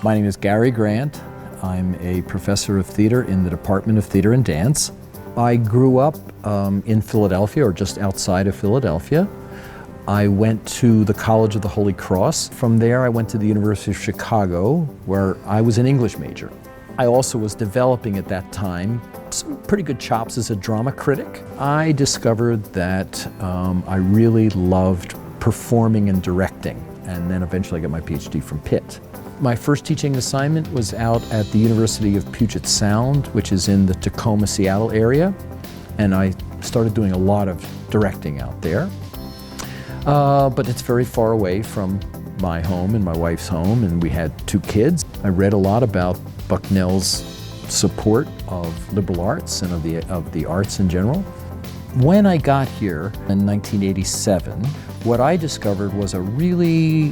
My name is Gary Grant. I'm a professor of theater in the Department of Theater and Dance. I grew up in Philadelphia, or just outside of Philadelphia. I went to the College of the Holy Cross. From there, I went to the University of Chicago, where I was an English major. I also was developing at that time some pretty good chops as a drama critic. I discovered that I really loved performing and directing, and then eventually I got my PhD from Pitt. My first teaching assignment was out at the University of Puget Sound, which is in the Tacoma, Seattle area, and I started doing a lot of directing out there. But it's very far away from my home and my wife's home, and we had 2 kids. I read a lot about Bucknell's support of liberal arts and of the arts in general. When I got here in 1987, what I discovered was a really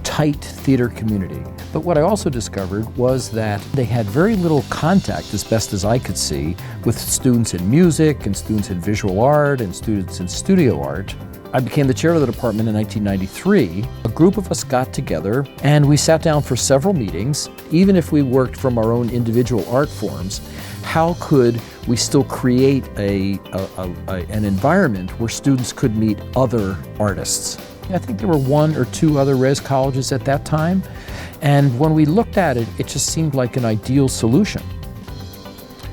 tight theater community. But what I also discovered was that they had very little contact, as best as I could see, with students in music and students in visual art and students in studio art. I became the chair of the department in 1993. A group of us got together and we sat down for several meetings. Even if we worked from our own individual art forms, how could we still create an environment where students could meet other artists? I think there were 1 or 2 other res colleges at that time, and when we looked at it, it just seemed like an ideal solution,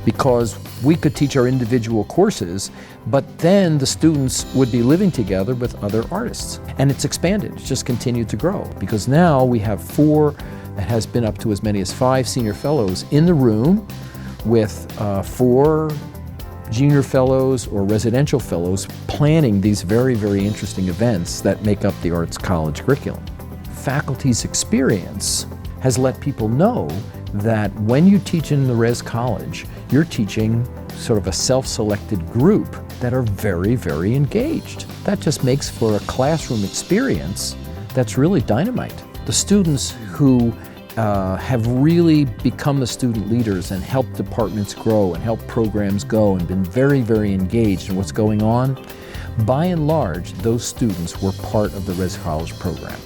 because we could teach our individual courses, but then the students would be living together with other artists. And it's expanded, it's just continued to grow, because now we have 4, it has been up to as many as 5 senior fellows in the room, with 4 junior fellows or residential fellows planning these very, very interesting events that make up the arts college curriculum. Faculty's experience has let people know that when you teach in the res college, you're teaching sort of a self-selected group that are very, very engaged. That just makes for a classroom experience that's really dynamite. The students who have really become the student leaders and helped departments grow and helped programs go and been very, very engaged in what's going on, by and large, those students were part of the res college program.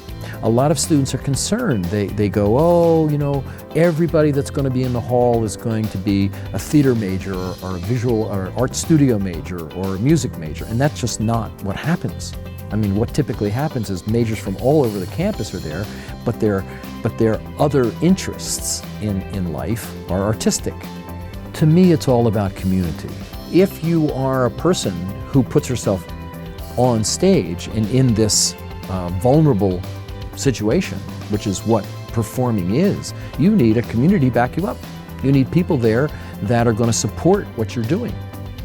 A lot of students are concerned. They go, oh, you know, everybody that's going to be in the hall is going to be a theater major or a visual or art studio major or a music major, and that's just not what happens. I mean, what typically happens is majors from all over the campus are there, but their other interests in life are artistic. To me, it's all about community. If you are a person who puts herself on stage and in this vulnerable situation, which is what performing is, you need a community back you up. You need people there that are going to support what you're doing.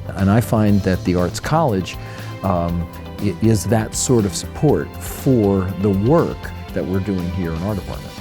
And I find that the Arts College is that sort of support for the work that we're doing here in our department.